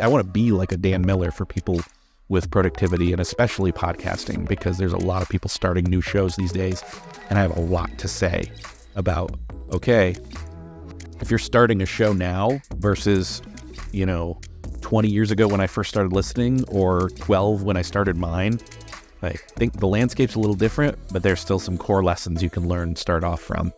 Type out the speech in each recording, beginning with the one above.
I want to be like a Dan Miller for people with productivity and especially podcasting, because there's a lot of people starting new shows these days. And I have a lot to say about, okay, if you're starting a show now versus, 20 years ago when I first started listening, or 12 when I started mine, I think the landscape's a little different, but there's still some core lessons you can learn, start off from.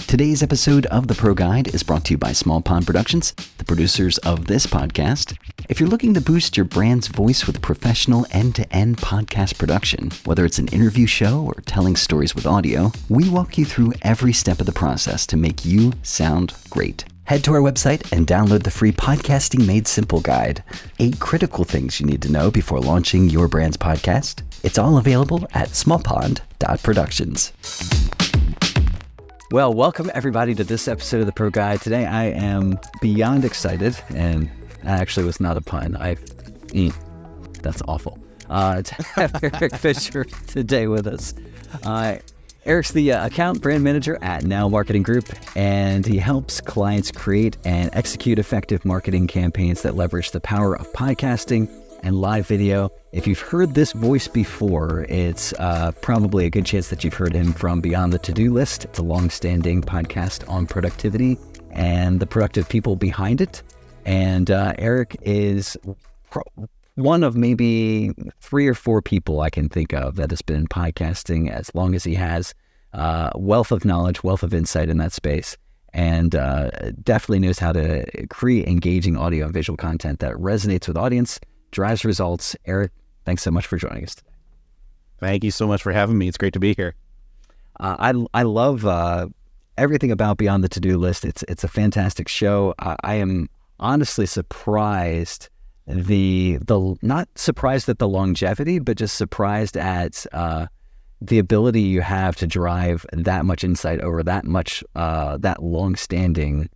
Today's episode of the ProGuide is brought to you by Small Pond Productions, the producers of this podcast. If you're looking to boost your brand's voice with professional end-to-end podcast production, whether it's an interview show or telling stories with audio, we walk you through every step of the process to make you sound great. Head to our website and download the free Podcasting Made Simple guide. 8 critical things you need to know before launching your brand's podcast. It's all available at smallpond.productions. Well, welcome everybody to this episode of the Pro Guide. Today I am beyond excited, and that actually was not a pun. That's awful. To have Erik Fisher today with us. Erik's the account brand manager at Now Marketing Group, and he helps clients create and execute effective marketing campaigns that leverage the power of podcasting and live video. If you've heard this voice before, it's probably a good chance that you've heard him from Beyond the To-Do List. It's a long-standing podcast on productivity and the productive people behind it. And Erik is one of maybe 3 or 4 people I can think of that has been in podcasting as long as he has. Wealth of knowledge, wealth of insight in that space, and definitely knows how to create engaging audio and visual content that resonates with audience, drives results. Erik, thanks so much for joining us today. Thank you so much for having me. It's great to be here. I love everything about Beyond the To-Do List. It's a fantastic show. I am honestly surprised, not surprised at the longevity, but just surprised at the ability you have to drive that much insight over that much that long-standing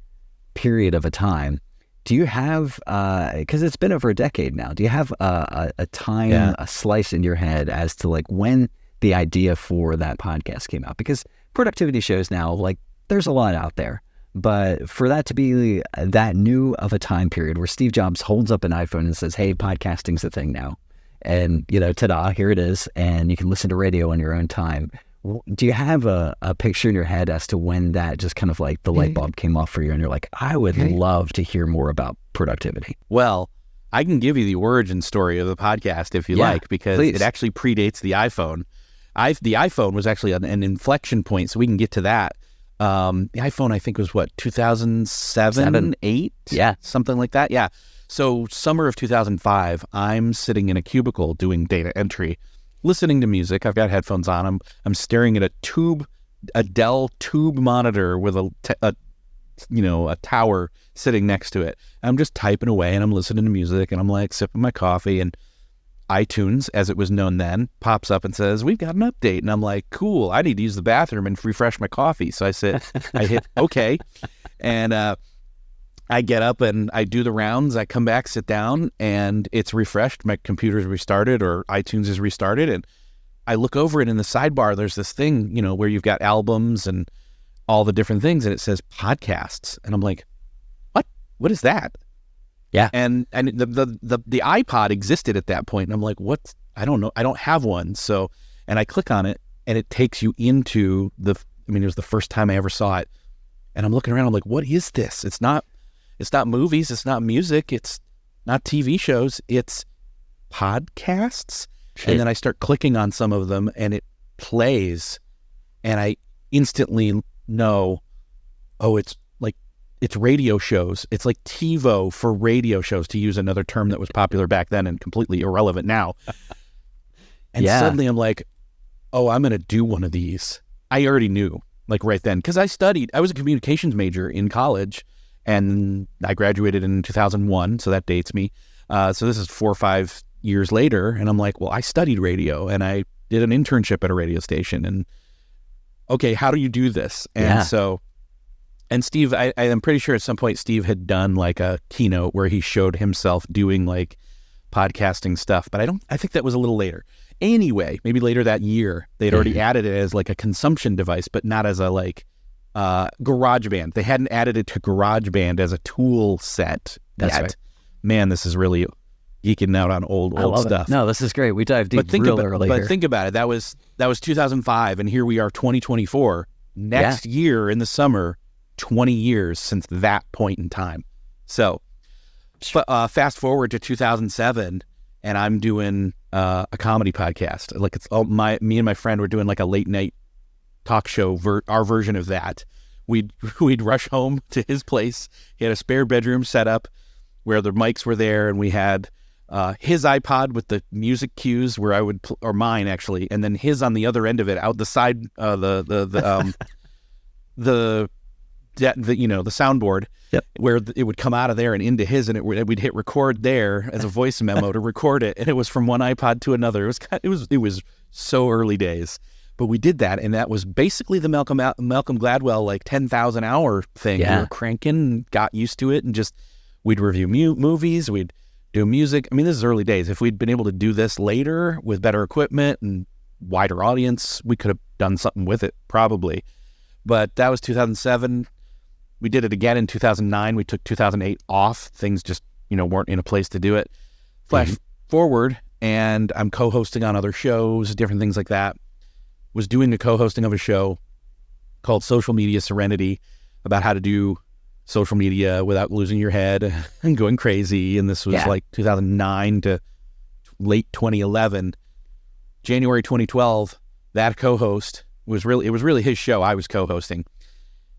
period of a time. Do you have, because it's been over a decade now, do you have a time, a slice in your head as to like when the idea for that podcast came out? Because productivity shows now, like there's a lot out there, but for that to be that new of a time period where Steve Jobs holds up an iPhone and says, hey, podcasting's a thing now. And, ta-da, here it is. And you can listen to radio on your own time. Do you have a picture in your head as to when that just kind of like the light bulb came off for you and you're like, I would love to hear more about productivity? Well, I can give you the origin story of the podcast if you like, because it actually predates the iPhone. The iPhone was actually an inflection point, so we can get to that. The iPhone, I think, was 2007, 8? Yeah. Something like that. Yeah. So summer of 2005, I'm sitting in a cubicle doing data entry, listening to music. I've got headphones on. I'm staring at a Dell tube monitor with a tower sitting next to it. I'm just typing away and I'm listening to music and I'm like sipping my coffee, and iTunes, as it was known then, pops up and says, we've got an update. And I'm like, cool, I need to use the bathroom and refresh my coffee. So I hit okay. And I get up and I do the rounds. I come back, sit down, and it's refreshed. My computer's restarted, or iTunes is restarted. And I look over it in the sidebar. There's this thing, where you've got albums and all the different things, and it says podcasts. And I'm like, what? What is that? Yeah. And the iPod existed at that point. And I'm like, what? I don't know. I don't have one. So, and I click on it and it takes you into it was the first time I ever saw it. And I'm looking around. I'm like, what is this? It's not movies. It's not music. It's not TV shows. It's podcasts. Shit. And then I start clicking on some of them and it plays. And I instantly know, it's radio shows. It's like TiVo for radio shows, to use another term that was popular back then and completely irrelevant now. And suddenly I'm like, oh, I'm going to do one of these. I already knew, like right then, because I was a communications major in college, and I graduated in 2001, so that dates me. So this is 4 or 5 years later, and I'm like, well, I studied radio, and I did an internship at a radio station, and okay, how do you do this? And and Steve, I'm pretty sure at some point Steve had done like a keynote where he showed himself doing like podcasting stuff, but I think that was a little later. Anyway, maybe later that year, they'd already added it as like a consumption device, but not as a like GarageBand. They hadn't added it to GarageBand as a tool set That's yet. right. Man, this is really geeking out on old stuff. No, this is great. We dive deep early but here. think about it. That was 2005, and here we are, 2024. Next year in the summer, 20 years since that point in time. So, fast forward to 2007, and I'm doing a comedy podcast. Like me and my friend were doing like a late night talk show. Our version of that. We'd rush home to his place. He had a spare bedroom set up where the mics were there, and we had his iPod with the music cues where I would, or mine actually, and then his on the other end of it, out the side, the soundboard, where it would come out of there and into his, and we'd hit record there as a voice memo to record it, and it was from one iPod to another. It was so early days, but we did that, and that was basically the Malcolm Gladwell like 10,000 hour thing. Yeah. We were cranking, got used to it, and just we'd review movies, we'd do music. I mean, this is early days. If we'd been able to do this later with better equipment and wider audience, we could have done something with it probably. But that was 2007. We did it again in 2009. We took 2008 off. Things just, weren't in a place to do it. Flash forward, and I'm co-hosting on other shows, different things like that. Was doing a co-hosting of a show called Social Media Serenity about how to do social media without losing your head and going crazy. And this was like 2009 to late 2011. January 2012, that co-host it was really his show. I was co-hosting.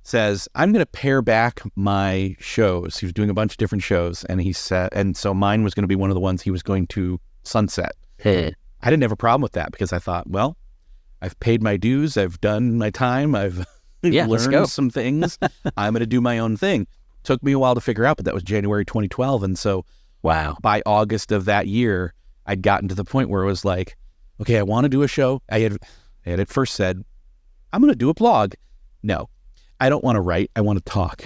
Says, I'm going to pare back my shows. He was doing a bunch of different shows, and he said, and so mine was going to be one of the ones he was going to sunset. I didn't have a problem with that because I thought, well, I've paid my dues. I've done my time. I've learned some things. I'm going to do my own thing. Took me a while to figure out, but that was January 2012. And so by August of that year, I'd gotten to the point where it was like, okay, I want to do a show. I had at first said, I'm going to do a blog. No, I don't want to write. I want to talk.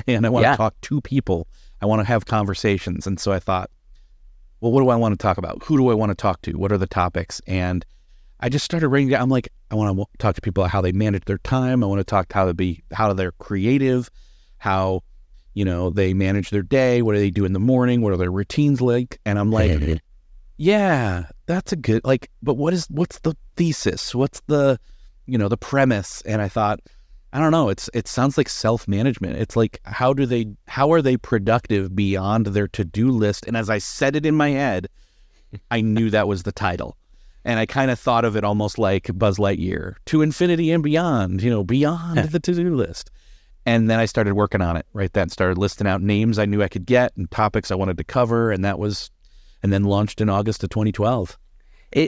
And I want to talk to people. I want to have conversations. And so I thought, well, what do I want to talk about? Who do I want to talk to? What are the topics? And I just started writing down. I'm like, I want to talk to people about how they manage their time. I want to talk how they're creative, how, they manage their day. What do they do in the morning? What are their routines like? And I'm like, yeah, that's a good, but what's the thesis? What's the, the premise? And I thought, I don't know. It sounds like self-management. It's like, how are they productive beyond their to-do list? And as I said it in my head, I knew that was the title. And I kind of thought of it almost like Buzz Lightyear, to infinity and beyond, beyond the to-do list. And then I started working on it right then, started listing out names I knew I could get and topics I wanted to cover. And then launched in August of 2012.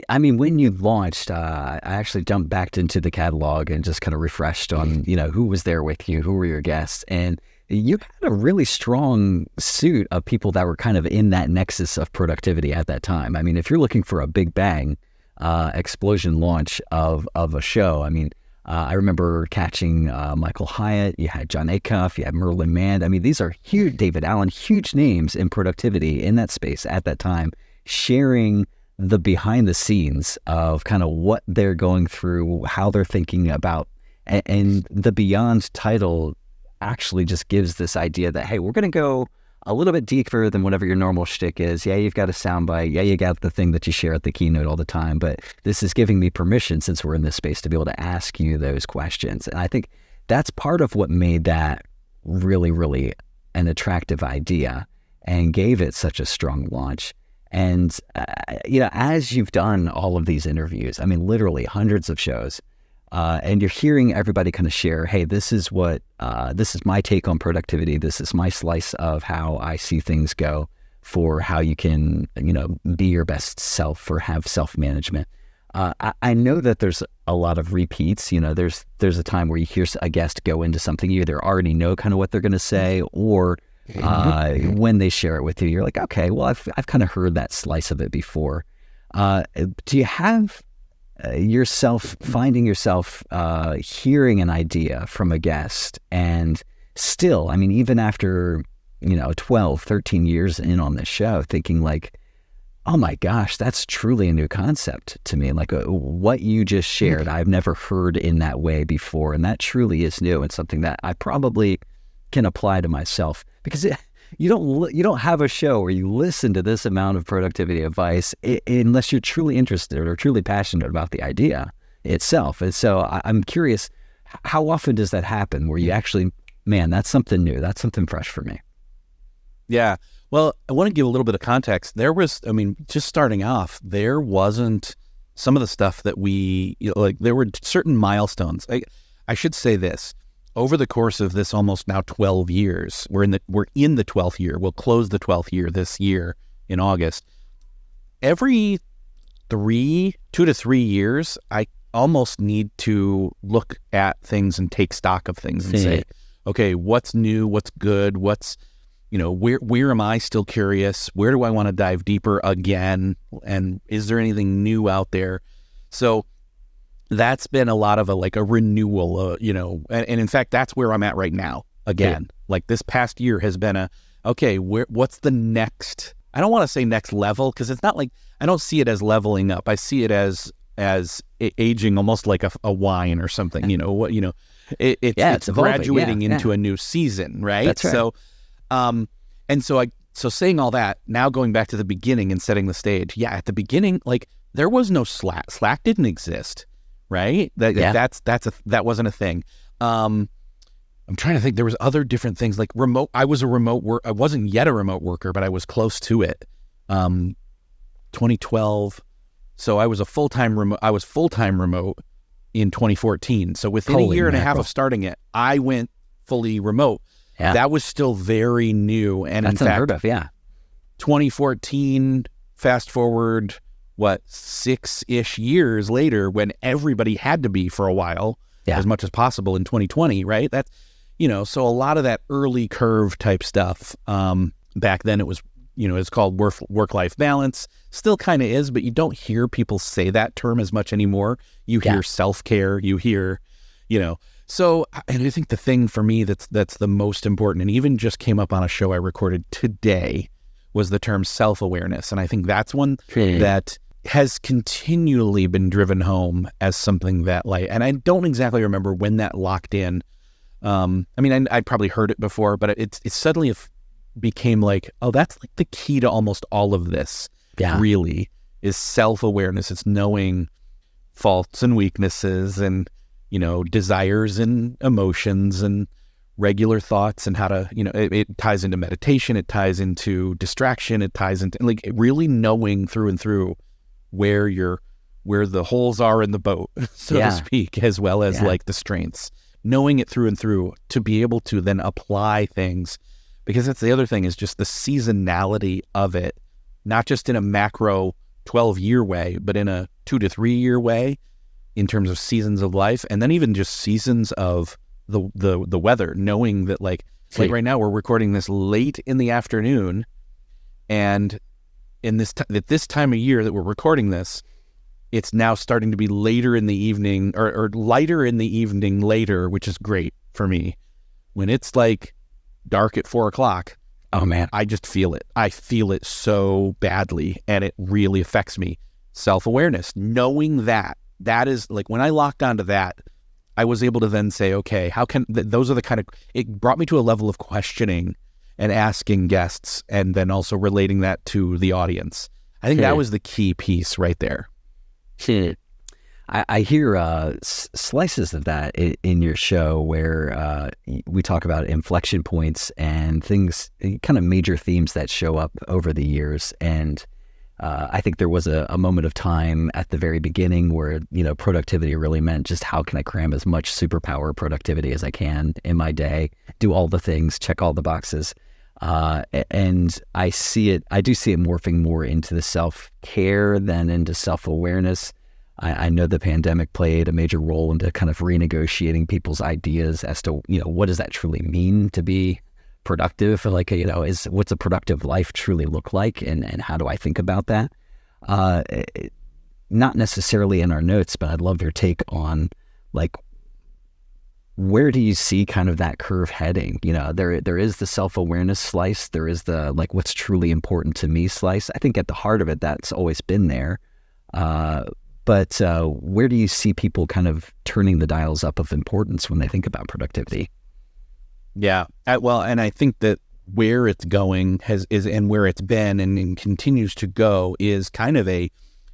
When you launched, I actually jumped back into the catalog and just kind of refreshed on, who was there with you, who were your guests. And you had a really strong suit of people that were kind of in that nexus of productivity at that time. If you're looking for a big bang, explosion launch of a show, I remember catching Michael Hyatt, you had John Acuff, you had Merlin Mann. These are huge, David Allen, huge names in productivity in that space at that time, sharing the behind the scenes of kind of what they're going through, how they're thinking about, and the Beyond title actually just gives this idea that, hey, we're going to go a little bit deeper than whatever your normal shtick is. Yeah, you've got a soundbite. Yeah, you got the thing that you share at the keynote all the time, but this is giving me permission, since we're in this space, to be able to ask you those questions. And I think that's part of what made that really, really an attractive idea and gave it such a strong launch. And, as you've done all of these interviews, literally hundreds of shows, and you're hearing everybody kind of share, hey, this is my take on productivity. This is my slice of how I see things go for how you can, be your best self or have self-management. I know that there's a lot of repeats. There's a time where you hear a guest go into something, you either already know kind of what they're going to say, or when they share it with you, you're like, okay, well, I've kind of heard that slice of it before. Do you have finding yourself hearing an idea from a guest and still, even after 12, 13 years in on this show, thinking like, Oh my gosh, that's truly a new concept to me. Like what you just shared, I've never heard in that way before. And that truly is new and something that I probably can apply to myself, because you don't have a show where you listen to this amount of productivity advice unless you're truly interested or truly passionate about the idea itself. And so I'm curious, how often does that happen where you actually, man, that's something new. That's something fresh for me. Yeah. Well, I want to give a little bit of context. Just starting off, there wasn't some of the stuff that there were certain milestones. I should say this. Over the course of this almost now 12 years, we're in the 12th year. We'll close the 12th year this year in August. Every 2 to 3 years, I almost need to look at things and take stock of things and say, okay, what's new? What's good? What's, where am I still curious? Where do I want to dive deeper again? And is there anything new out there? So that's been a lot of a renewal, and in fact, that's where I'm at right now. Again, like this past year has been what's the next? I don't want to say next level, because it's not like, I don't see it as leveling up. I see it as aging, almost like a wine or something. It's graduating into a new season, right? That's right. So saying all that, now going back to the beginning and setting the stage. Yeah, at the beginning, there was no Slack. Slack didn't exist. Right? That wasn't a thing. I'm trying to think. There was other different things like remote. I wasn't yet a remote worker, but I was close to it. 2012. So I was full-time remote in 2014. So within a year and a half of starting it, I went fully remote. Yeah. That was still very new. And that's in fact, unheard of. Yeah. 2014, fast forward, 6-ish years later, when everybody had to be for a while, as much as possible in 2020, right? That's, so a lot of that early curve type stuff, back then it was, it's called work-life balance, still kind of is, but you don't hear people say that term as much anymore. You hear self-care, you hear, so, and I think the thing for me that's the most important, and even just came up on a show I recorded today, was the term self-awareness. And I think that's one that has continually been driven home as something that and I don't exactly remember when that locked in. I'd probably heard it before, but it suddenly became that's the key to almost all of this. Yeah. Really is self-awareness. It's knowing faults and weaknesses and, desires and emotions and regular thoughts, and how to, it ties into meditation, it ties into distraction, it ties into really knowing through and through where the holes are in the boat, so to speak, as well as the strengths, knowing it through and through to be able to then apply things, because that's the other thing, is just the seasonality of it, not just in a macro 12-year way, but in a 2 to 3 year way in terms of seasons of life, and then even just seasons of the weather, knowing that right now we're recording this late in the afternoon, and in at this time of year that we're recording this, it's now starting to be later in the evening, or lighter in the evening later, which is great for me. When it's dark at 4:00, oh man, I just feel it. I feel it so badly, and it really affects me. Self-awareness, knowing that is when I locked onto that, I was able to then say, okay, how can those are the kind of, it brought me to a level of questioning and asking guests, and then also relating that to the audience. I think that was the key piece right there. I hear slices of that in your show where we talk about inflection points and things, kind of major themes that show up over the years. And I think there was a moment of time at the very beginning where, productivity really meant just how can I cram as much superpower productivity as I can in my day, do all the things, check all the boxes. And I do see it morphing more into the self-care than into self-awareness. I know the pandemic played a major role into kind of renegotiating people's ideas as to, what does that truly mean to be productive? What's a productive life truly look like, and how do I think about that? Not necessarily in our notes, but I'd love your take on where do you see kind of that curve heading? There is the self-awareness slice. There is the like what's truly important to me slice. I think at the heart of it, that's always been there. But where do you see people kind of turning the dials up of importance when they think about productivity? Yeah. And I think that where it's going and where it's been and continues to go is kind of a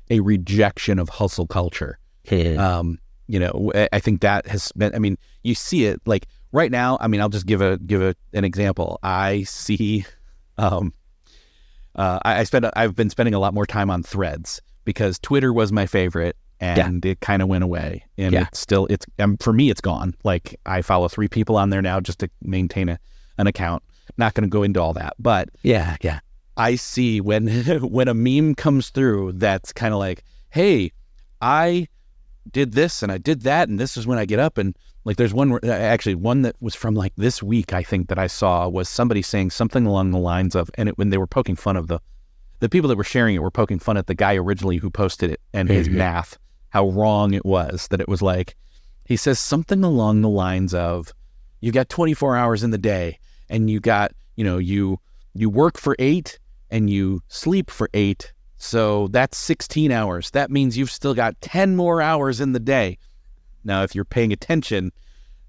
rejection of hustle culture. I think that has been, I mean, you see it like right now. I mean, I'll just give an example. I see, I've been spending a lot more time on Threads because Twitter was my favorite and it kind of went away, and for me, it's gone. Like I follow 3 people on there now just to maintain an account. Not going to go into all that, but I see when a meme comes through that's kind of like, hey, I did this and I did that, and this is when I get up. And like there's one that was from like this week, I think, that I saw was somebody saying something along the lines of, and when they were poking fun of the people that were sharing it were poking fun at the guy originally who posted it and his math, how wrong it was. That it was like, he says something along the lines of, you got 24 hours in the day and you got, you work for 8 and you sleep for 8. So that's 16 hours. That means you've still got 10 more hours in the day. Now, if you're paying attention,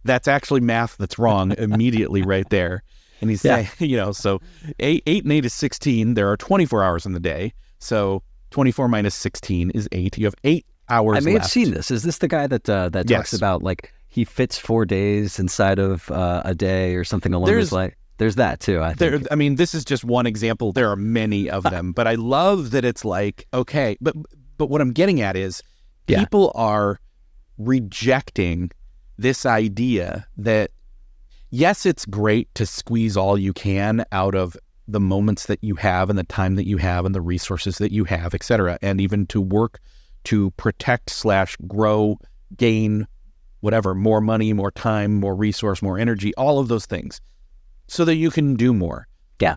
that's actually math that's wrong immediately right there. And he's saying, so 8 and 8 is 16. There are 24 hours in the day. So 24 minus 16 is 8. You have 8 hours left. I may have seen this. Is this the guy that talks about like he fits 4 days inside of a day or something along those lines? There's that too, I think. I mean, this is just one example. There are many of them, but I love that it's like, okay, but what I'm getting at is people are rejecting this idea that, yes, it's great to squeeze all you can out of the moments that you have and the time that you have and the resources that you have, et cetera, and even to work to protect / grow, gain, whatever, more money, more time, more resource, more energy, all of those things, so that you can do more. Yeah.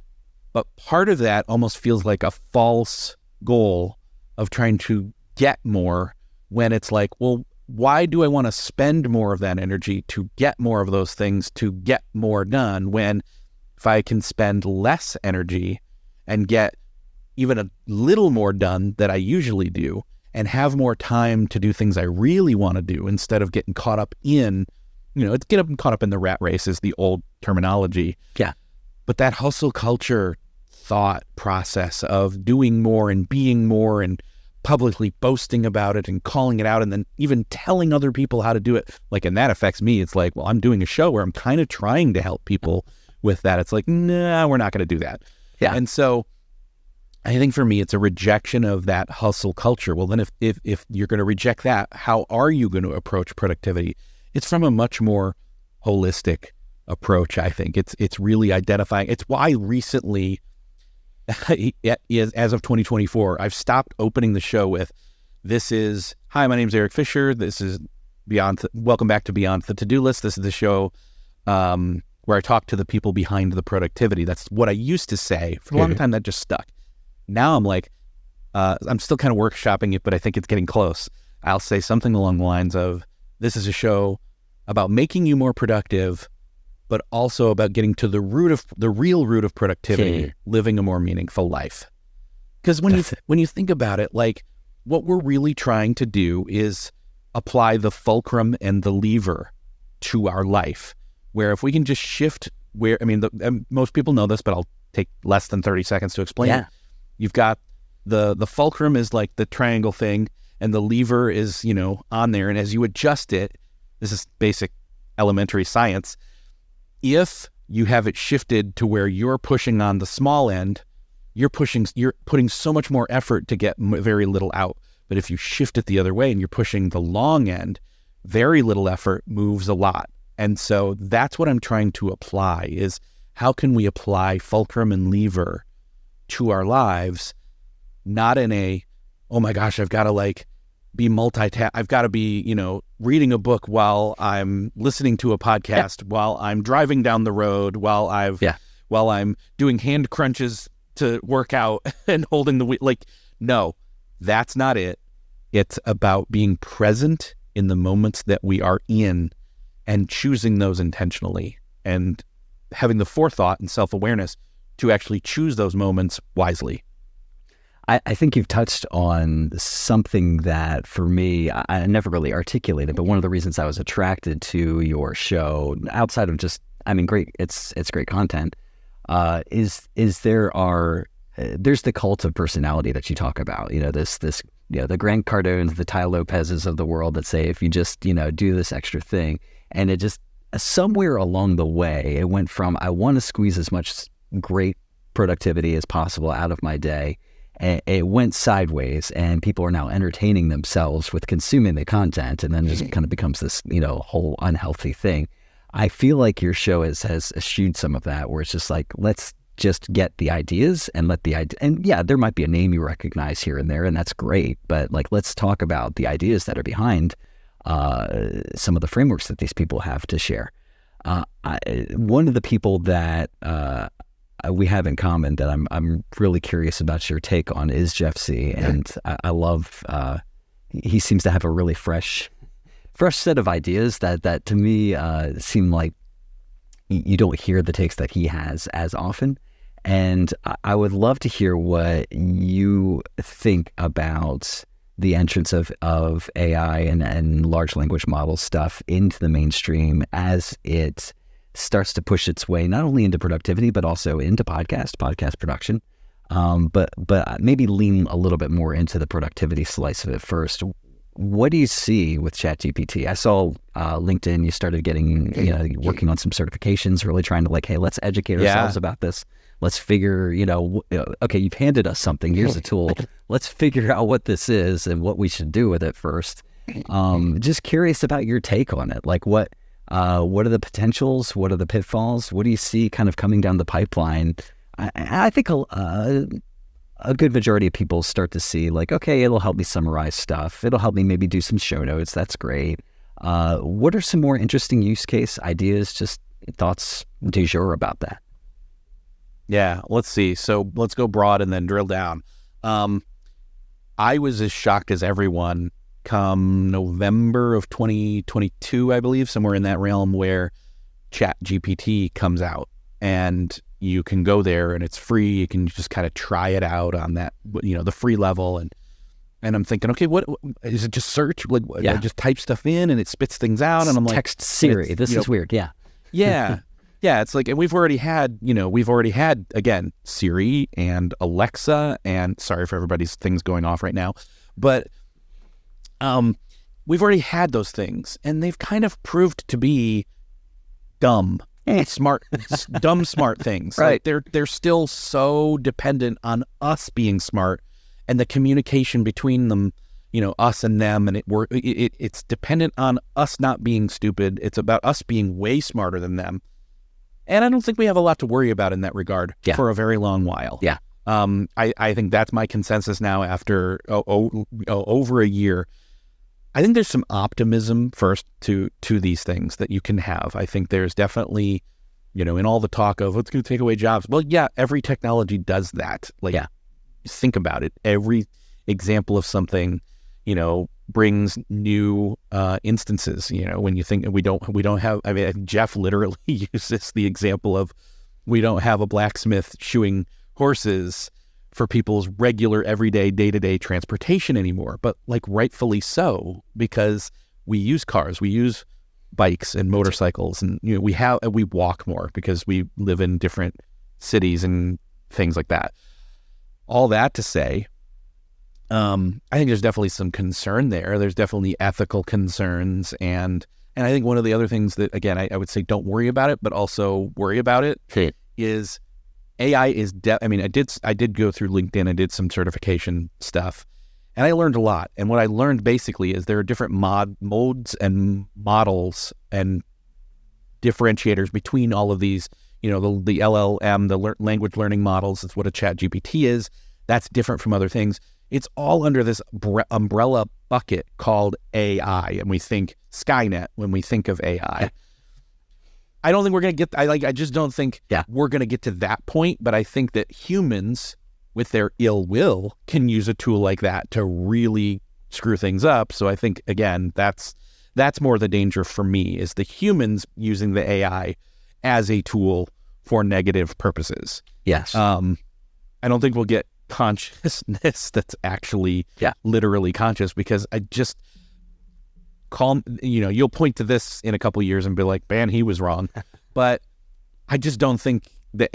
But part of that almost feels like a false goal of trying to get more, when it's like, well, why do I want to spend more of that energy to get more of those things, to get more done, when if I can spend less energy and get even a little more done that I usually do and have more time to do things I really want to do instead of getting caught up in, caught up in the rat race is the old terminology. Yeah. But that hustle culture thought process of doing more and being more and publicly boasting about it and calling it out and then even telling other people how to do it, like, and that affects me. It's like, well, I'm doing a show where I'm kind of trying to help people with that. It's like, nah, we're not going to do that. Yeah. And so I think for me, it's a rejection of that hustle culture. Well, then if you're going to reject that, how are you going to approach productivity? It's from a much more holistic approach, I think. It's really identifying. It's why recently, as of 2024, I've stopped opening the show with, hi, my name's Erik Fisher. This is welcome back to Beyond the To-Do List. This is the show where I talk to the people behind the productivity. That's what I used to say. For a long time, that just stuck. Now I'm like, I'm still kind of workshopping it, but I think it's getting close. I'll say something along the lines of, this is a show about making you more productive, but also about getting to the real root of productivity, living a more meaningful life. Because when you think about it, like, what we're really trying to do is apply the fulcrum and the lever to our life, where if we can just shift most people know this, but I'll take less than 30 seconds to explain it. You've got the fulcrum is like the triangle thing, and the lever is, on there. And as you adjust it, this is basic elementary science. If you have it shifted to where you're pushing on the small end, you're putting so much more effort to get very little out. But if you shift it the other way and you're pushing the long end, very little effort moves a lot. And so that's what I'm trying to apply, is how can we apply fulcrum and lever to our lives, not in a, oh my gosh, I've got to be I've got to be, reading a book while I'm listening to a podcast, while I'm driving down the road, while I'm doing hand crunches to work out and holding the wheel. No, that's not it. It's about being present in the moments that we are in and choosing those intentionally and having the forethought and self-awareness to actually choose those moments wisely. I think you've touched on something that for me, I never really articulated, but one of the reasons I was attracted to your show, outside of just, I mean, great, it's great content, is there's the cult of personality that you talk about, this, the Grant Cardones, the Ty Lopez's of the world that say, if you just, do this extra thing, and it just, somewhere along the way, it went from, I want to squeeze as much great productivity as possible out of my day. It went sideways, and people are now entertaining themselves with consuming the content, and then it just kind of becomes this, whole unhealthy thing. I feel like your show has eschewed some of that, where it's just like, let's just get the ideas and let the idea, and yeah, there might be a name you recognize here and there, and that's great, but like, let's talk about the ideas that are behind some of the frameworks that these people have to share. One of the people that we have in common that I'm really curious about your take on is Jeff C. And I love, he seems to have a really fresh set of ideas that to me seem like you don't hear the takes that he has as often. And I would love to hear what you think about the entrance of AI and large language model stuff into the mainstream as it starts to push its way not only into productivity, but also into podcast production. But maybe lean a little bit more into the productivity slice of it first. What do you see with ChatGPT? I saw LinkedIn, you started getting, working on some certifications, really trying to like, hey, let's educate ourselves about this. Let's figure, okay, you've handed us something. Here's a tool. Let's figure out what this is and what we should do with it first. Just curious about your take on it. Like what are the potentials? What are the pitfalls? What do you see kind of coming down the pipeline? I think a good majority of people start to see like, okay, it'll help me summarize stuff. It'll help me maybe do some show notes. That's great. What are some more interesting use case ideas, just thoughts du jour about that? Yeah, let's see. So let's go broad and then drill down. I was as shocked as everyone come November of 2022, I believe, somewhere in that realm, where ChatGPT comes out and you can go there and it's free. You can just kind of try it out on that, the free level. And I'm thinking, okay, what is it? Just search? Like, I just type stuff in and it spits things out. And I'm like, text Siri. This is weird. Yeah. Yeah. Yeah. It's like, and we've already had, again, Siri and Alexa, and sorry for everybody's things going off right now, but we've already had those things, and they've kind of proved to be dumb, smart things. Right. Like they're still so dependent on us being smart, and the communication between them, us and them, and it's dependent on us not being stupid. It's about us being way smarter than them. And I don't think we have a lot to worry about in that regard for a very long while. Yeah. I think that's my consensus now after over a year. I think there's some optimism first to these things that you can have. I think there's definitely, in all the talk of what's going to take away jobs. Well, yeah, every technology does that. Like, think about it. Every example of something, brings new instances. When you think we don't have. I mean, Jeff literally uses the example of we don't have a blacksmith shoeing horses for people's regular, everyday, day-to-day transportation anymore, but like rightfully so, because we use cars, we use bikes and motorcycles, and we walk more because we live in different cities and things like that. All that to say, I think there's definitely some concern there. There's definitely ethical concerns, and I think one of the other things that, again, I would say don't worry about it, but also worry about it, is AI is, I did go through LinkedIn, I did some certification stuff, and I learned a lot. And what I learned basically is there are different modes and models and differentiators between all of these, the LLM, the language learning models. That's what a ChatGPT is. That's different from other things. It's all under this umbrella bucket called AI. And we think Skynet when we think of AI. I don't think we're going to get, I just don't think we're going to get to that point, but I think that humans with their ill will can use a tool like that to really screw things up. So I think, again, that's that's more the danger for me, is the humans using the AI as a tool for negative purposes. Yes. I don't think we'll get consciousness that's actually literally conscious, because I just you'll point to this in a couple of years and be like, man, he was wrong. But I just don't think that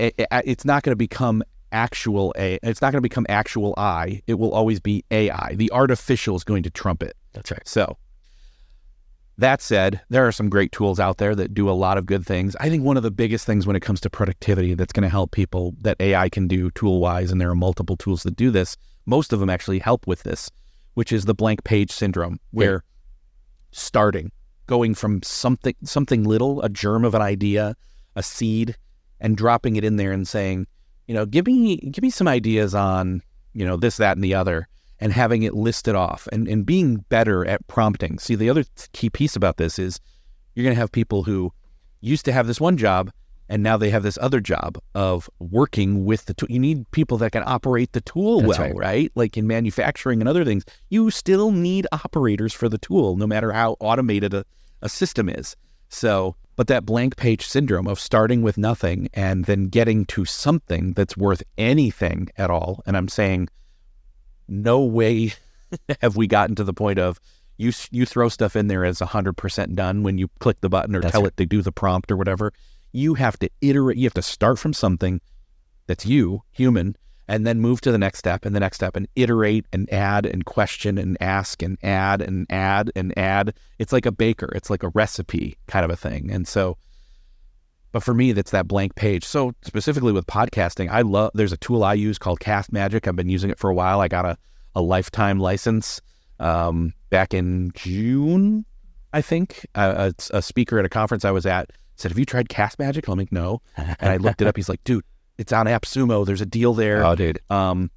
it's not going to become actual it's not going to become actual I. It will always be AI. The artificial is going to trump it. That's right. So that said, there are some great tools out there that do a lot of good things. I think one of the biggest things when it comes to productivity that's going to help people that AI can do tool-wise, and there are multiple tools that do this, most of them actually help with this, which is the blank page syndrome, where starting, going from something little, a germ of an idea, a seed, and dropping it in there and saying, give me some ideas on, this, that, and the other, and having it listed off, and being better at prompting. See, the other key piece about this is you're going to have people who used to have this one job, and now they have this other job of working with the tool. You need people that can operate the tool right? Like in manufacturing and other things, you still need operators for the tool, no matter how automated a system is. So, but that blank page syndrome of starting with nothing and then getting to something that's worth anything at all, and I'm saying, no way have we gotten to the point of you throw stuff in there as 100% done when you click the button or tell it to do the prompt or whatever. You have to iterate. You have to start from something that's human, and then move to the next step and the next step, and iterate and add and question and ask and add and add and add. It's like a baker. It's like a recipe kind of a thing. And so, but for me, that's that blank page. So specifically with podcasting, there's a tool I use called Cast Magic. I've been using it for a while. I got a lifetime license back in June, I think. A speaker at a conference I was at said, have you tried Cast Magic? I'm like, no. And I looked it up. He's like, dude, it's on AppSumo. There's a deal there. Oh, dude. And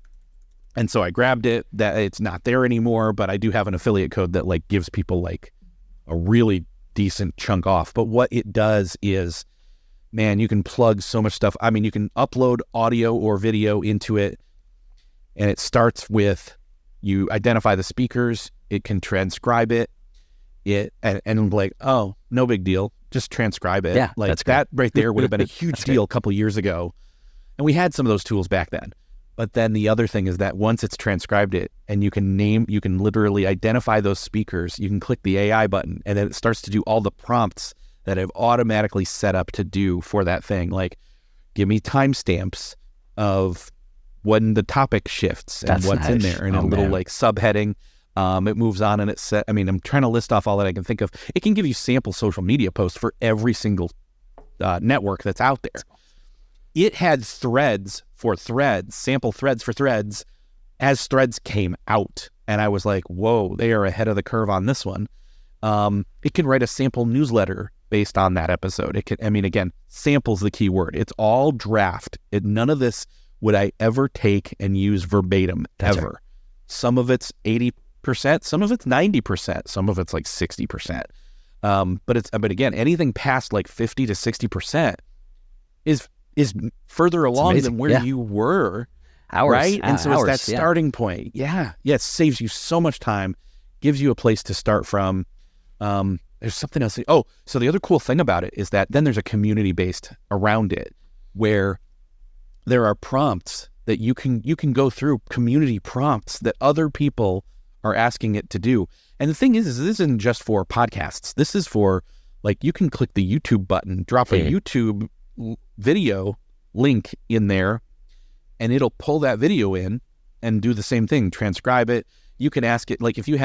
so I grabbed it. That it's not there anymore, but I do have an affiliate code that like gives people like a really decent chunk off. But what it does is, man, you can plug so much stuff. I mean, you can upload audio or video into it, and it starts with, you identify the speakers, it can transcribe it, and like, oh, no big deal, just transcribe it. Yeah, like that right there would have been a huge deal a couple years ago. And we had some of those tools back then. But then the other thing is that once it's transcribed it, and you can literally identify those speakers, you can click the AI button, and then it starts to do all the prompts that I've automatically set up to do for that thing. Like, give me timestamps of when the topic shifts and what's in there, and a little like subheading. It moves on and it's set. I mean, I'm trying to list off all that I can think of. It can give you sample social media posts for every single network that's out there. It had threads for threads, sample threads for threads, as threads came out. And I was like, whoa, they are ahead of the curve on this one. It can write a sample newsletter based on that episode. It can, I mean, again, sample's the key word. It's all draft. None of this would I ever take and use verbatim, ever. Right. Some of it's 80%, some of it's 90%, some of it's like 60%. But again, anything past like 50 to 60% is further along than where you were. Right? And so it's that starting point. Yeah. Yeah. It saves you so much time, gives you a place to start from. There's something else. Oh, so the other cool thing about it is that then there's a community based around it, where there are prompts that you can go through, community prompts that other people are asking it to do. And the thing is this isn't just for podcasts. This is for, like, you can click the YouTube button, drop a YouTube video link in there, and it'll pull that video in and do the same thing, transcribe it. You can ask it, like, if you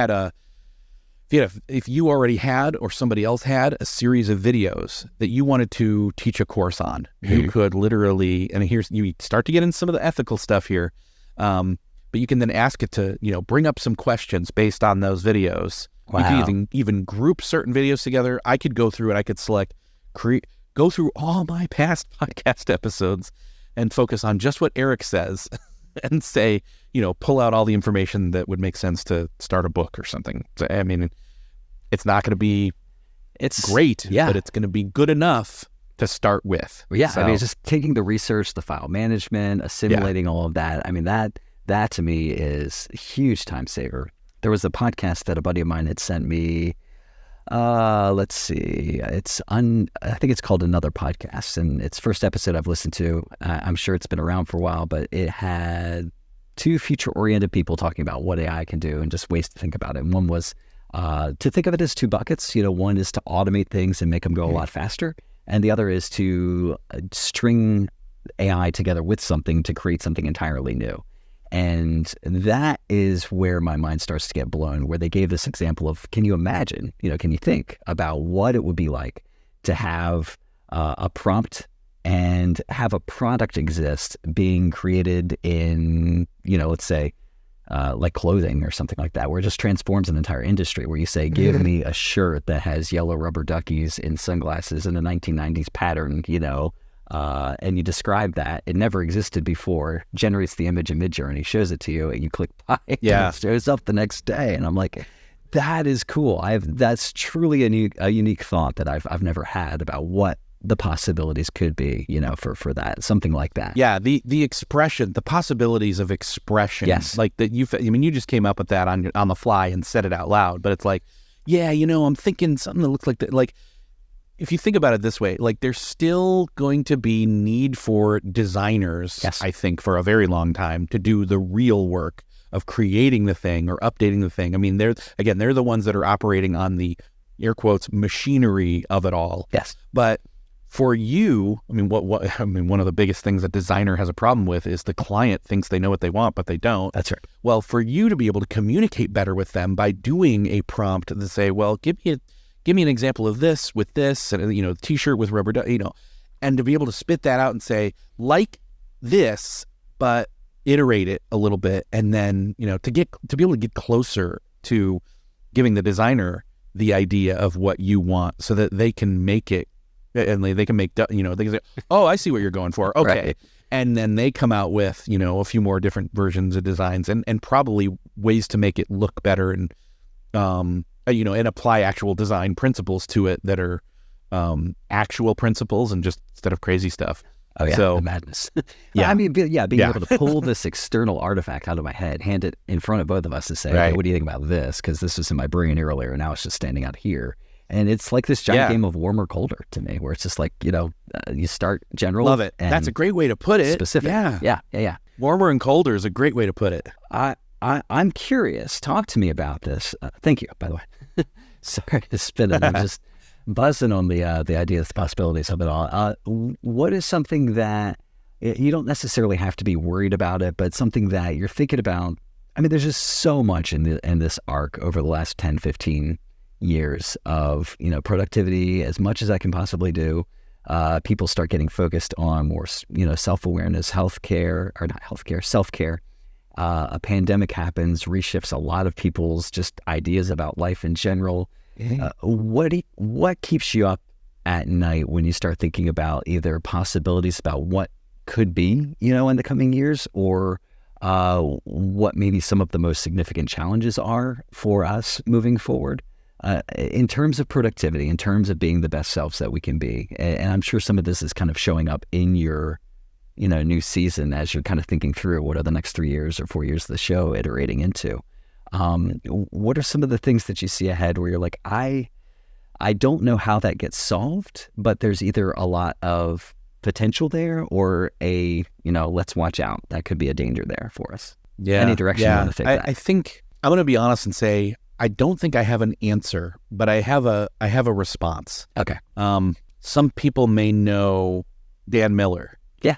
already had, or somebody else had, a series of videos that you wanted to teach a course on, you could literally, and you start to get in some of the ethical stuff here, but you can then ask it to, bring up some questions based on those videos. Wow. You can even group certain videos together. I could go through and I could select, go through all my past podcast episodes and focus on just what Erik says and say, pull out all the information that would make sense to start a book or something. So, I mean, it's not going to be, great, but it's going to be good enough to start with. Yeah. So, I mean, it's just taking the research, the file management, assimilating all of that. I mean, that to me is a huge time saver. There was a podcast that a buddy of mine had sent me Let's see. I think it's called Another Podcast, and it's first episode I've listened to. I'm sure it's been around for a while, but it had two future-oriented people talking about what AI can do and just ways to think about it. And one was to think of it as two buckets. One is to automate things and make them go a lot faster, and the other is to string AI together with something to create something entirely new. And that is where my mind starts to get blown, where they gave this example of, can you imagine, can you think about what it would be like to have a prompt and have a product exist being created in, let's say, like clothing or something like that, where it just transforms an entire industry, where you say, give me a shirt that has yellow rubber duckies in sunglasses in a 1990s pattern, and you describe that. It never existed before, generates the image in Midjourney, shows it to you, and you click buy, and it shows up the next day. And I'm like, that is cool. That's truly a unique thought that I've never had about what the possibilities could be, for that, something like that. Yeah, the expression, the possibilities of expression. Yes. Like that you just came up with that on the fly and said it out loud, but it's like, I'm thinking something that looks like that. Like, if you think about it this way, like there's still going to be need for designers, yes, I think, for a very long time to do the real work of creating the thing or updating the thing. I mean, they're the ones that are operating on the air quotes machinery of it all. Yes. But for you, one of the biggest things a designer has a problem with is the client thinks they know what they want, but they don't. That's right. Well, for you to be able to communicate better with them by doing a prompt to say, well, give me an example of this with this, and T-shirt with rubber, and to be able to spit that out and say, like this, but iterate it a little bit, and then to be able to get closer to giving the designer the idea of what you want, so that they can make it, and they can make they can say, oh, I see what you're going for, okay, right. And then they come out with a few more different versions of designs and probably ways to make it look better and and apply actual design principles to it that are actual principles and just instead of crazy stuff. Oh yeah, so, the madness. Yeah, being able to pull this external artifact out of my head, hand it in front of both of us to say, right. Okay, what do you think about this? Because this was in my brain earlier, and now it's just standing out here. And it's like this giant game of warm or colder to me, where it's just like, you start general. Love it. That's a great way to put it. Specific. Yeah. Warmer and colder is a great way to put it. I'm curious. Talk to me about this. Thank you, by the way. Sorry to spin it. I'm just buzzing on the ideas, the possibilities of it all. What is something that you don't necessarily have to be worried about it, but something that you're thinking about? I mean, there's just so much in this arc over the last 10, 15 years of, productivity, as much as I can possibly do. People start getting focused on more, self-awareness, self-care. A pandemic happens, reshifts a lot of people's just ideas about life in general. What keeps you up at night when you start thinking about either possibilities about what could be, in the coming years, or what maybe some of the most significant challenges are for us moving forward? In terms of productivity, in terms of being the best selves that we can be. And I'm sure some of this is kind of showing up in your, new season as you're kind of thinking through what are the next 3 years or 4 years of the show iterating into. What are some of the things that you see ahead where you're like, I don't know how that gets solved, but there's either a lot of potential there or let's watch out. That could be a danger there for us. Yeah. Any direction you want to take that? I think I'm going to be honest and say, I don't think I have an answer, but I have a response. Okay. Some people may know Dan Miller. Yeah.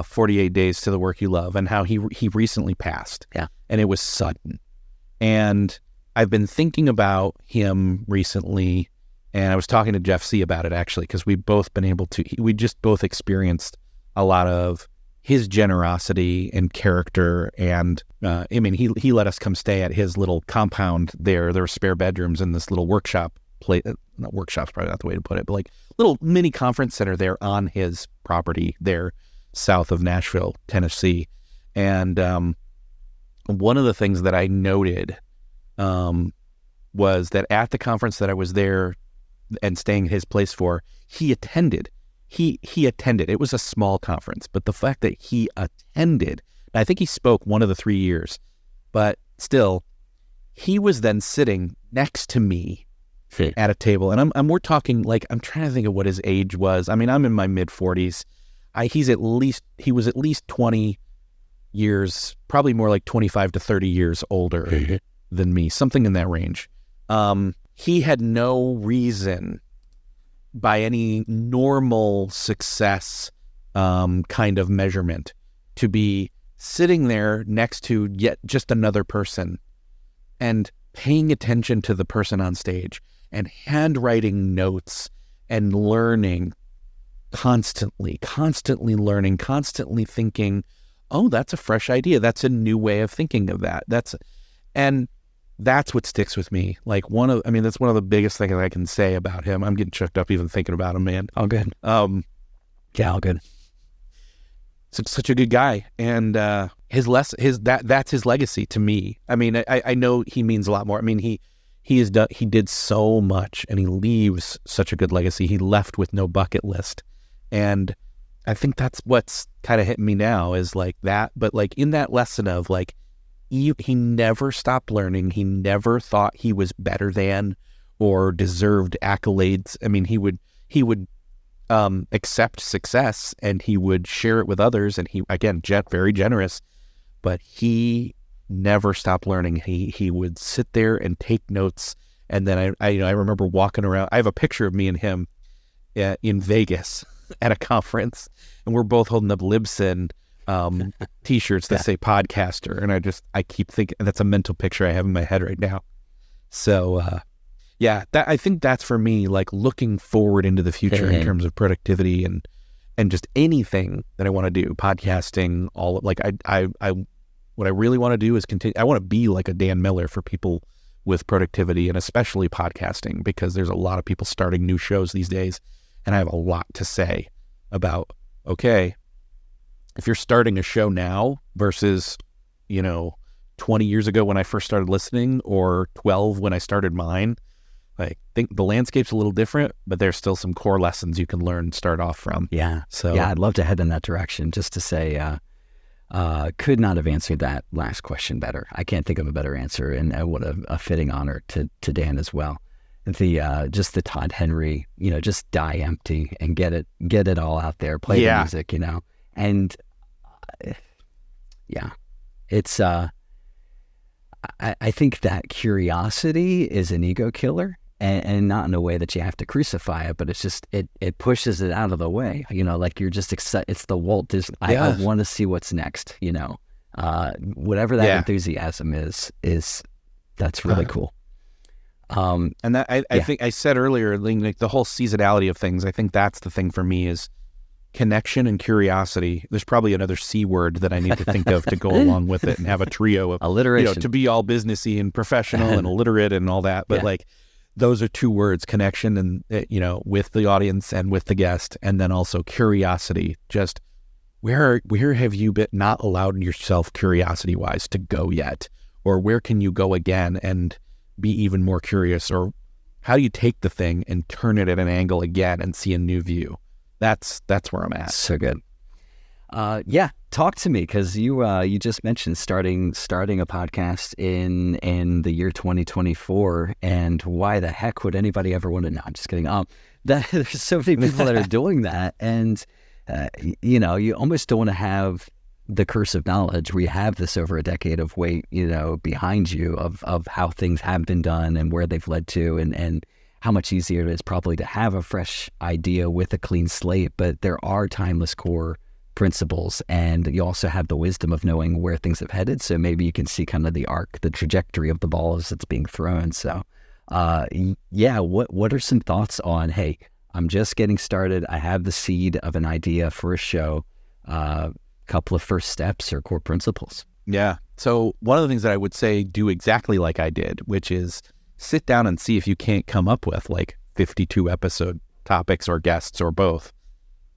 48 Days to the Work You Love, and how he recently passed. Yeah. And it was sudden. And I've been thinking about him recently, and I was talking to Jeff C. about it actually, because we just both experienced a lot of his generosity and character, and he let us come stay at his little compound there. There were spare bedrooms in this little workshop not workshop's probably not the way to put it, but like little mini conference center there on his property there south of Nashville, Tennessee. And one of the things that I noted was that at the conference that I was there and staying at his place for, he attended. He attended. It was a small conference, but the fact that he attended, I think he spoke one of the 3 years, but still, he was then sitting next to me at a table, and we're talking like, I'm trying to think of what his age was. I mean, I'm in my mid 40s. He was at least 20 years, probably more like 25 to 30 years older than me, something in that range. He had no reason by any normal success kind of measurement to be sitting there next to yet just another person and paying attention to the person on stage and handwriting notes and learning constantly learning, constantly thinking, oh, that's a fresh idea. That's a new way of thinking of that. And that's what sticks with me. Like that's one of the biggest things I can say about him. I'm getting choked up even thinking about him, man. All good. Yeah, all good. Such a good guy. And that's his legacy to me. I mean, I know he means a lot more. I mean, he did so much, and he leaves such a good legacy. He left with no bucket list. And I think that's what's kind of hitting me now is like that. But like in that lesson of like, he never stopped learning. He never thought he was better than or deserved accolades. I mean, he would accept success and he would share it with others. And he, again, very generous, but he never stopped learning. He would sit there and take notes. And then I remember walking around. I have a picture of me and him in Vegas at a conference, and we're both holding up Libsyn t-shirts that say podcaster, and I keep thinking that's a mental picture I have in my head right now. So I think that's for me, like looking forward into the future in terms of productivity and just anything that I want to do, podcasting, all like I what I really want to do is continue. I want to be like a Dan Miller for people with productivity, and especially podcasting, because there's a lot of people starting new shows these days, and I have a lot to say about, okay, if you're starting a show now versus, 20 years ago when I first started listening, or 12 when I started mine, I think the landscape's a little different, but there's still some core lessons you can learn and start off from. Yeah. So yeah, I'd love to head in that direction. Just to say, could not have answered that last question better. I can't think of a better answer, and what a fitting honor to Dan as well. Just the Todd Henry, just die empty and get it all out there, play the music, and it's I think that curiosity is an ego killer, and not in a way that you have to crucify it, but it's just it pushes it out of the way, like you're just excited. It's the Walt Disney. I want to see what's next, whatever that enthusiasm is that's really cool. And that I think I said earlier, like the whole seasonality of things, I think that's the thing for me is connection and curiosity. There's probably another C word that I need to think of to go along with it and have a trio of alliteration, to be all businessy and professional and illiterate and all that. But like those are two words, connection and, with the audience and with the guest. And then also curiosity, just where have you been not allowed yourself curiosity wise to go yet? Or where can you go again and be even more curious? Or how do you take the thing and turn it at an angle again and see a new view? That's where I'm at. So good. Talk to me, because you just mentioned starting a podcast in the year 2024, and why the heck would anybody ever want to? No, I'm just kidding. There's so many people that are doing that, and you almost don't want to have the curse of knowledge where you have this over a decade of weight, behind you of how things have been done and where they've led to, and how much easier it is probably to have a fresh idea with a clean slate. But there are timeless core principles, and you also have the wisdom of knowing where things have headed. So maybe you can see kind of the arc, the trajectory of the ball as it's being thrown. So, what are some thoughts on, hey, I'm just getting started. I have the seed of an idea for a show. Couple of first steps or core principles. Yeah. So one of the things that I would say, do exactly like I did, which is sit down and see if you can't come up with like 52 episode topics or guests or both,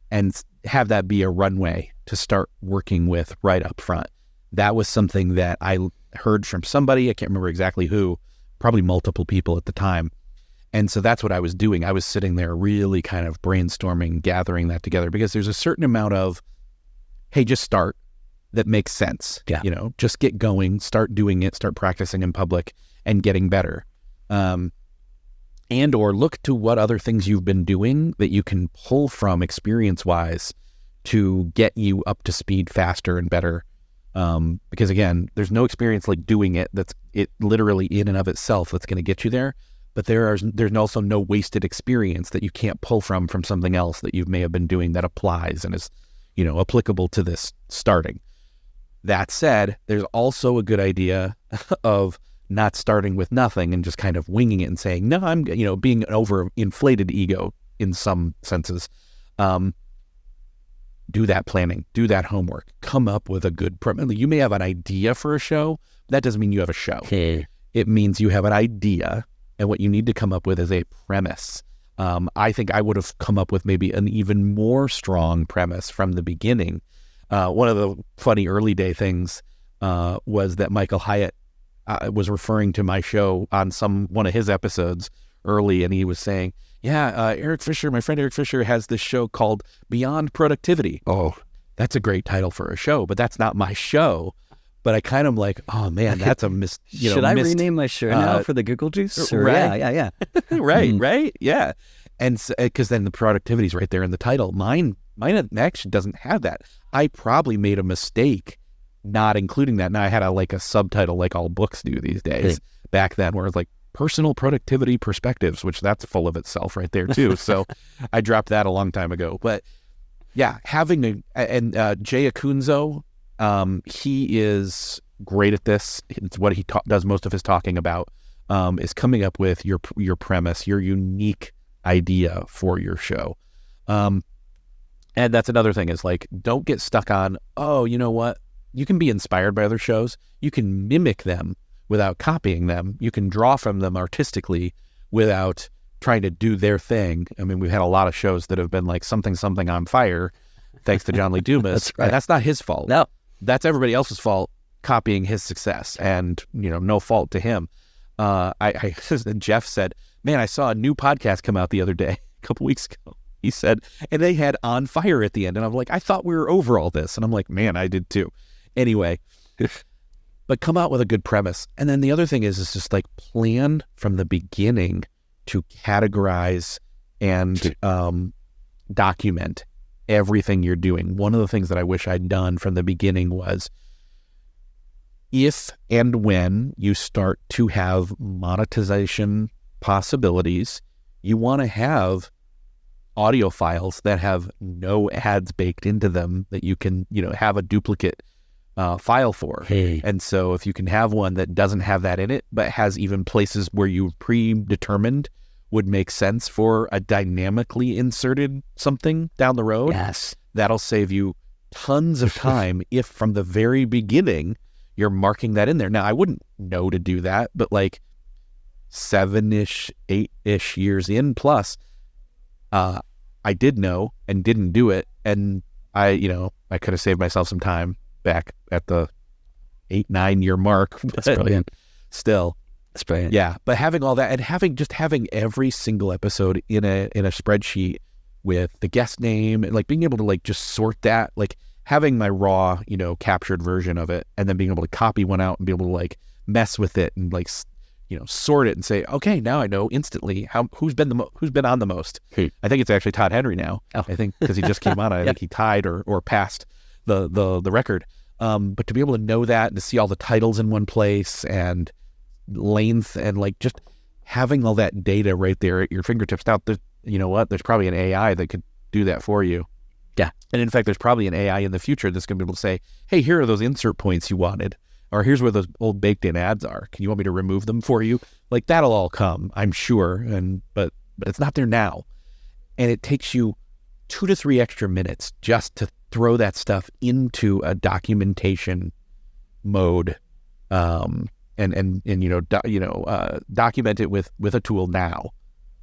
and have that be a runway to start working with right up front. That was something that I heard from somebody, I can't remember exactly who, probably multiple people at the time. And so that's what I was doing. I was sitting there really kind of brainstorming, gathering that together, because there's a certain amount of, hey, just start, that makes sense. Yeah. Just get going, start doing it, start practicing in public and getting better. and or look to what other things you've been doing that you can pull from experience-wise to get you up to speed faster and better. Because again, there's no experience like doing it that's it literally in and of itself that's going to get you there. But there's also no wasted experience that you can't pull from something else that you may have been doing that applies and is, applicable to this starting. That said, there's also a good idea of not starting with nothing and just kind of winging it and saying, no, I'm, being an overinflated ego in some senses. Do that planning, do that homework, come up with a good premise. You may have an idea for a show. That doesn't mean you have a show. Okay. It means you have an idea, and what you need to come up with is a premise. I think I would have come up with maybe an even more strong premise from the beginning. One of the funny early day things was that Michael Hyatt was referring to my show on one of his episodes early, and he was saying, Erik Fisher, my friend Erik Fisher, has this show called Beyond Productivity. Oh, that's a great title for a show, but that's not my show. But I kind of like, oh man, that's a Should I rename my show now for the Google Juice? Right? Yeah. right, yeah. And because then the productivity is right there in the title. Mine actually doesn't have that. I probably made a mistake not including that. Now I had a subtitle like all books do these days. Back then, where it's like personal productivity perspectives, which that's full of itself right there too. So I dropped that a long time ago. But yeah, having Jay Acunzo, he is great at this. It's what he does most of his talking about, is coming up with your premise, your unique idea for your show. And that's another thing is don't get stuck on, oh, you know what? You can be inspired by other shows. You can mimic them without copying them. You can draw from them artistically without trying to do their thing. I mean, we've had a lot of shows that have been like something on fire, thanks to John Lee Dumas. That's right. And that's not his fault. No. That's everybody else's fault copying his success, and no fault to him. Jeff said, man, I saw a new podcast come out the other day, a couple weeks ago. He said, and they had On Fire at the end. And I'm like, I thought we were over all this. And I'm like, man, I did too. Anyway, but come out with a good premise. And then the other thing is just plan from the beginning to categorize and document everything you're doing. One of the things that I wish I'd done from the beginning was, if and when you start to have monetization possibilities, you want to have audio files that have no ads baked into them that you can, have a duplicate file for. Hey. And so if you can have one that doesn't have that in it, but has even places where you predetermined would make sense for a dynamically inserted something down the road, yes, that'll save you tons of time if from the very beginning you're marking that in there. Now, I wouldn't know to do that, but 7-ish, 8-ish years in plus, I did know and didn't do it. And I could have saved myself some time back at the 8-9 year mark. That's brilliant. Still. That's brilliant. Yeah. But having all that and having every single episode in a spreadsheet with the guest name and being able to just sort that, having my raw, captured version of it, and then being able to copy one out and be able to mess with it and sort it and say, okay, now I know instantly who's been on the most. I think it's actually Todd Henry now. Oh. I think because he just came on, I think he tied or passed the record. But to be able to know that and to see all the titles in one place and length and just having all that data right there at your fingertips. Now, there's probably an AI that could do that for you. Yeah. And in fact, there's probably an AI in the future that's going to be able to say, hey, here are those insert points you wanted. Or here's where those old baked in ads are. Can you want me to remove them for you? That'll all come, I'm sure. But it's not there now. And it takes you 2 to 3 extra minutes just to throw that stuff into a documentation mode, and document it with a tool now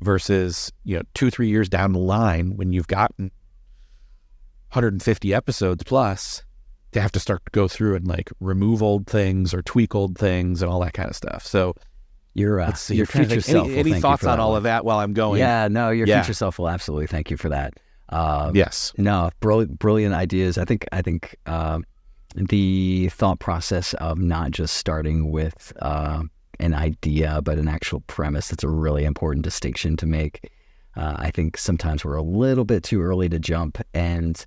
versus 2-3 years down the line when you've gotten 150 episodes plus, to have to start to go through and remove old things or tweak old things and all that kind of stuff. So your future self. Any thoughts on all of that while I'm going? Yeah, no, your future self will absolutely thank you for that. Yes. No, brilliant ideas. I think the thought process of not just starting with an idea, but an actual premise. It's a really important distinction to make. I think sometimes we're a little bit too early to jump, and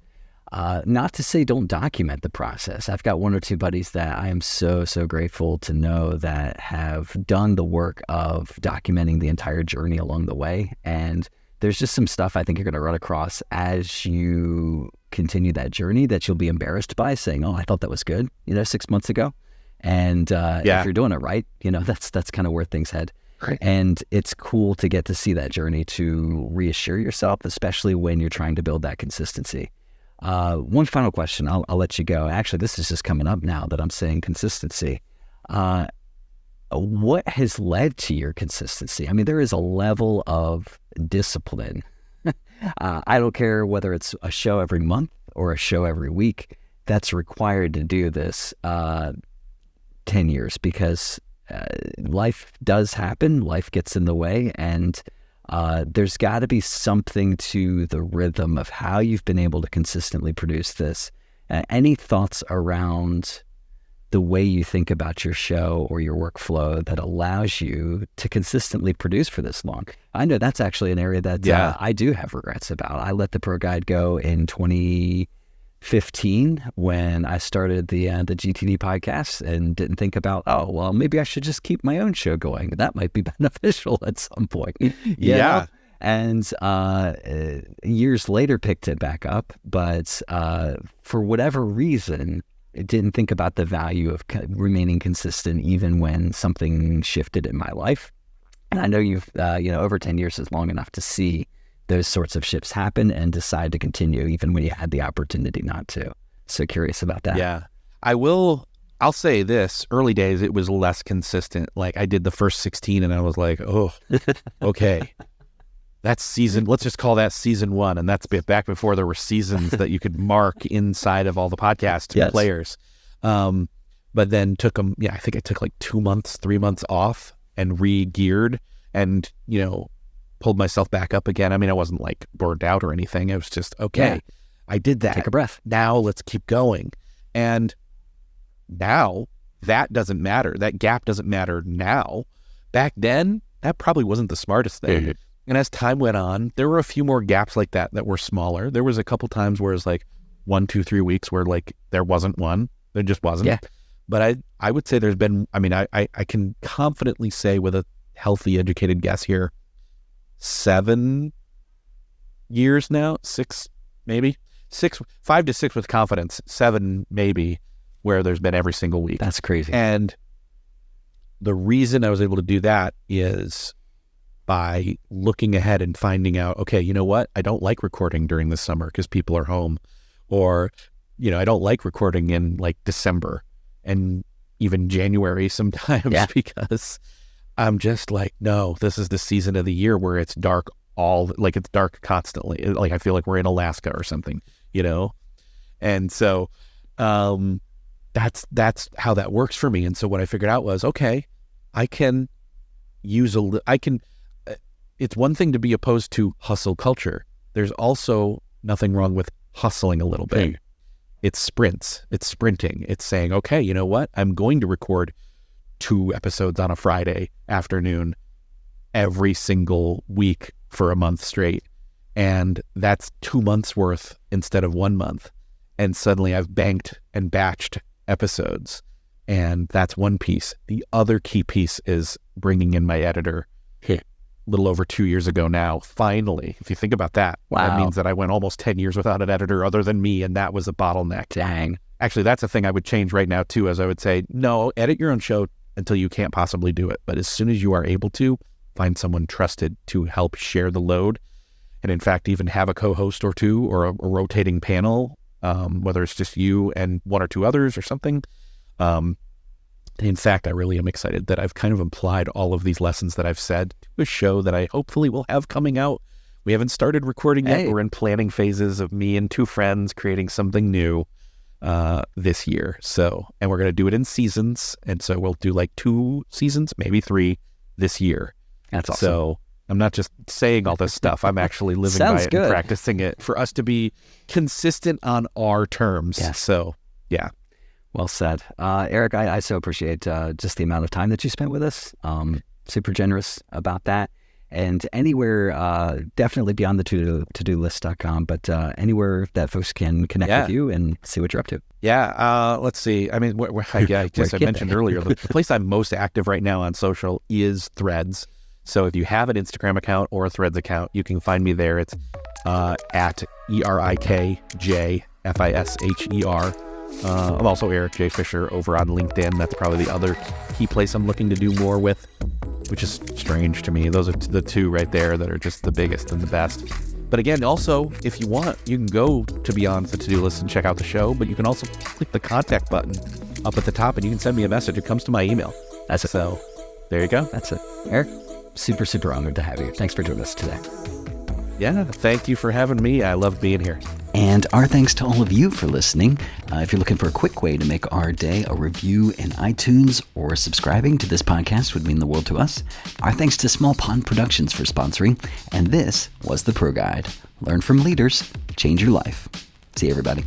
not to say don't document the process. I've got one or two buddies that I am so grateful to know that have done the work of documenting the entire journey along the way. And there's just some stuff I think you're going to run across as you continue that journey that you'll be embarrassed by, saying, oh, I thought that was good, 6 months ago. And if you're doing it right, that's kind of where things head. Right. And it's cool to get to see that journey, to reassure yourself, especially when you're trying to build that consistency. One final question, I'll let you go. Actually, this is just coming up now that I'm saying consistency. What has led to your consistency? I mean, there is a level of discipline. I don't care whether it's a show every month or a show every week that's required to do this 10 years, because life does happen, life gets in the way, and there's got to be something to the rhythm of how you've been able to consistently produce this. Any thoughts around the way you think about your show or your workflow that allows you to consistently produce for this long? I know that's actually an area that I do have regrets about. I let the ProGuide go in 2015 when I started the GTD podcast, and didn't think about, oh, well, maybe I should just keep my own show going. That might be beneficial at some point. Yeah. And years later picked it back up, but for whatever reason, it didn't think about the value of remaining consistent even when something shifted in my life. And I know you've, over 10 years is long enough to see those sorts of shifts happen and decide to continue even when you had the opportunity not to. So curious about that. Yeah. I'll say this, early days, it was less consistent. Like I did the first 16 and I was like, oh, okay. That's let's just call that season 1. And that's back before there were seasons that you could mark inside of all the podcasts to players. But then I think I took like 2 months, 3 months off and re-geared and, pulled myself back up again. I mean, I wasn't like burned out or anything. It was just, okay, I did that. Take a breath. Now let's keep going. And now that doesn't matter. That gap doesn't matter now. Back then, that probably wasn't the smartest thing. Mm-hmm. And as time went on, there were a few more gaps like that were smaller. There was a couple times where it was like 1, 2, 3 weeks where like there wasn't one. There just wasn't. Yeah. But I would say there's been, I can confidently say with a healthy, educated guess here, 7 years now, 6 maybe, 5 to 6 with confidence, 7 maybe, where there's been every single week. That's crazy. And the reason I was able to do that is by looking ahead and finding out, okay, you know what? I don't like recording during the summer because people are home, or, I don't like recording in like December and even January sometimes because I'm just like, no, this is the season of the year where it's dark it's dark constantly. Like I feel like we're in Alaska or something, And so that's how that works for me. And so what I figured out was, okay, it's one thing to be opposed to hustle culture. There's also nothing wrong with hustling a little bit. It's sprints. It's sprinting. It's saying, okay, you know what? I'm going to record 2 episodes on a Friday afternoon every single week for a month straight. And that's 2 months worth instead of 1 month. And suddenly I've banked and batched episodes. And that's one piece. The other key piece is bringing in my editor a little over 2 years ago now. Finally, if you think about that, that means that I went almost 10 years without an editor other than me, and that was a bottleneck. Dang. Actually, that's a thing I would change right now too, as I would say, no, edit your own show until you can't possibly do it. But as soon as you are able to, find someone trusted to help share the load. And in fact, even have a co-host or two or a rotating panel, whether it's just you and 1 or 2 others or something. In fact, I really am excited that I've kind of applied all of these lessons that I've said to a show that I hopefully will have coming out. We haven't started recording yet. We're in planning phases of me and 2 friends creating something new this year. And we're going to do it in seasons. And so we'll do like 2 seasons, maybe 3 this year. That's awesome. So I'm not just saying all this stuff. I'm actually living by it and practicing it for us to be consistent on our terms. Yeah. So, yeah. Well said. Erik, I so appreciate just the amount of time that you spent with us. Super generous about that. And anywhere, definitely beyond the to-do list.com, but anywhere that folks can connect with you and see what you're up to. Yeah, let's see. I mean, I guess I mentioned earlier, the place I'm most active right now on social is Threads. So if you have an Instagram account or a Threads account, you can find me there. It's at ErikJFisher. I'm also Erik J. Fisher over on LinkedIn. That's probably the other key place I'm looking to do more with, which is strange to me. Those are the two right there that are just the biggest and the best. But again, also, if you want, you can go to Beyond the To-Do List and check out the show, but you can also click the contact button up at the top and you can send me a message. It comes to my email. That's it. So there you go. That's it. Erik, super, super honored to have you. Thanks for joining us today. Yeah, thank you for having me. I love being here. And our thanks to all of you for listening. If you're looking for a quick way to make our day, a review in iTunes or subscribing to this podcast would mean the world to us. Our thanks to Small Pond Productions for sponsoring. And this was the ProGuide. Learn from leaders, change your life. See you, everybody.